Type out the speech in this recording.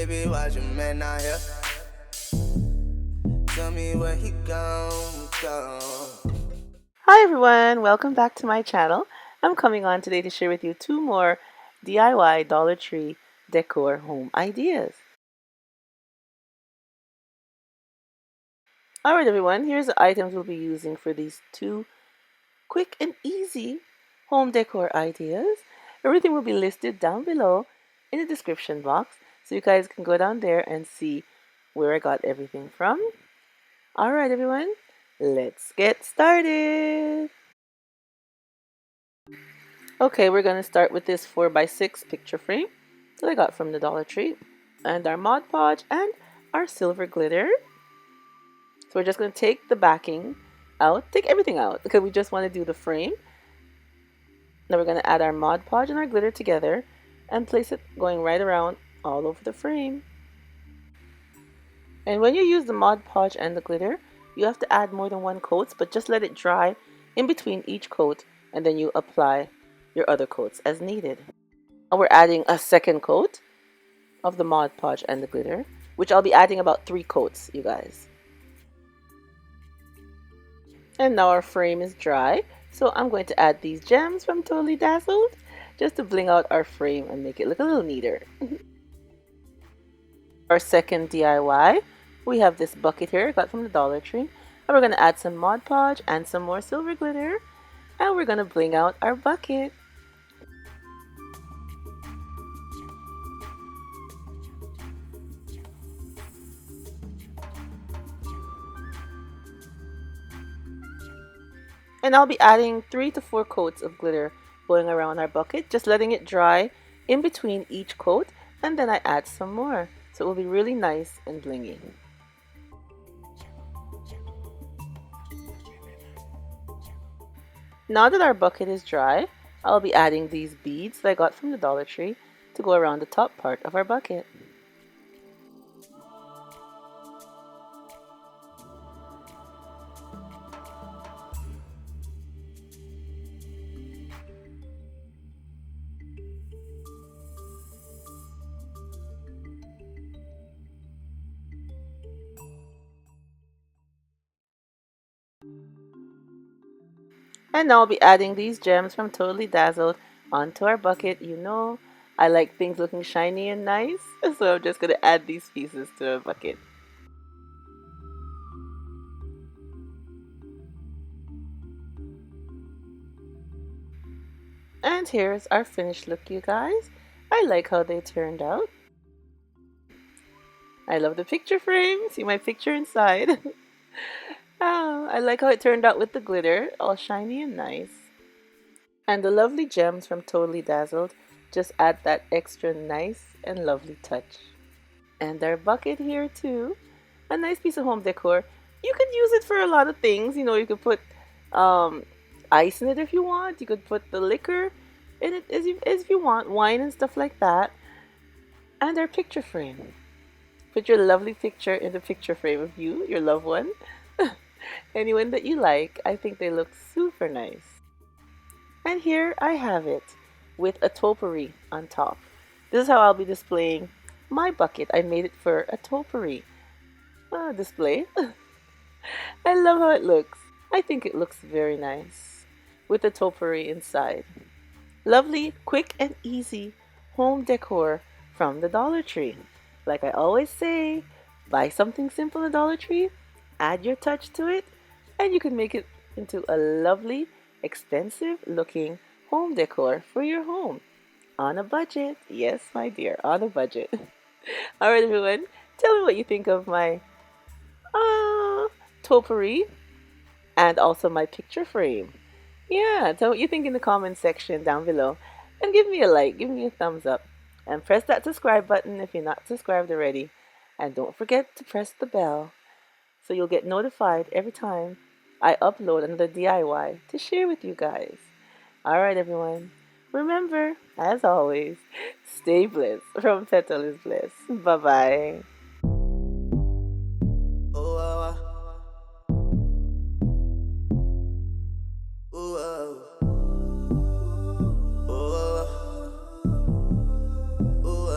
baby, watch your man out here. Tell me where he gone. Hi everyone, welcome back to my channel. I'm coming on today to share with you 2 more DIY Dollar Tree decor home ideas. Alright everyone, here's the items we'll be using for these 2 quick and easy home decor ideas. Everything will be listed down below in the description box, so you guys can go down there and see where I got everything from. Alright everyone, let's get started! Okay, we're going to start with this 4x6 picture frame that I got from the Dollar Tree, and our Mod Podge and our silver glitter. So we're just going to take the backing out, take everything out, because we just want to do the frame. Now we're going to add our Mod Podge and our glitter together and place it going right around all over the frame. And when you use the Mod Podge and the glitter, you have to add more than 1 coat, but just let it dry in between each coat, and then you apply your other coats as needed. Now we're adding a second coat of the Mod Podge and the glitter, which I'll be adding about 3 coats, you guys. And now our frame is dry, so I'm going to add these gems from Totally Dazzled just to bling out our frame and make it look a little neater. Our second DIY, we have this bucket here I got from the Dollar Tree, and we're going to add some Mod Podge and some more silver glitter, and we're going to bling out our bucket. And I'll be adding 3 to 4 coats of glitter going around our bucket, just letting it dry in between each coat, and then I add some more, so it will be really nice and blingy. Now that our bucket is dry, I'll be adding these beads that I got from the Dollar Tree to go around the top part of our bucket. And now I'll be adding these gems from Totally Dazzled onto our bucket. You know, I like things looking shiny and nice, so I'm just going to add these pieces to our bucket. And here's our finished look, you guys. I like how they turned out. I love the picture frame. See my picture inside. Oh, I like how it turned out with the glitter, all shiny and nice. And the lovely gems from Totally Dazzled just add that extra nice and lovely touch. And our bucket here too, a nice piece of home decor. You could use it for a lot of things. You know, you could put ice in it if you want. You could put the liquor in it as you want, wine and stuff like that. And our picture frame. Put your lovely picture in the picture frame of you, your loved one, anyone that you like. I think they look super nice. And here I have it with a topiary on top. This is how I'll be displaying my bucket. I made it for a topiary display. I love how it looks. I think it looks very nice with the topiary inside. Lovely, quick and easy home decor from the Dollar Tree. Like I always say, buy something simple at Dollar Tree, add your touch to it, and you can make it into a lovely, expensive looking home decor for your home. On a budget. Yes, my dear, on a budget. Alright everyone, tell me what you think of my topiary and also my picture frame. Yeah, tell me what you think in the comment section down below, and give me a like, give me a thumbs up, and press that subscribe button if you're not subscribed already, and don't forget to press the bell so you'll get notified every time I upload another DIY to share with you guys. Alright everyone, remember, as always, stay blessed from Petalisbless. Bye bye.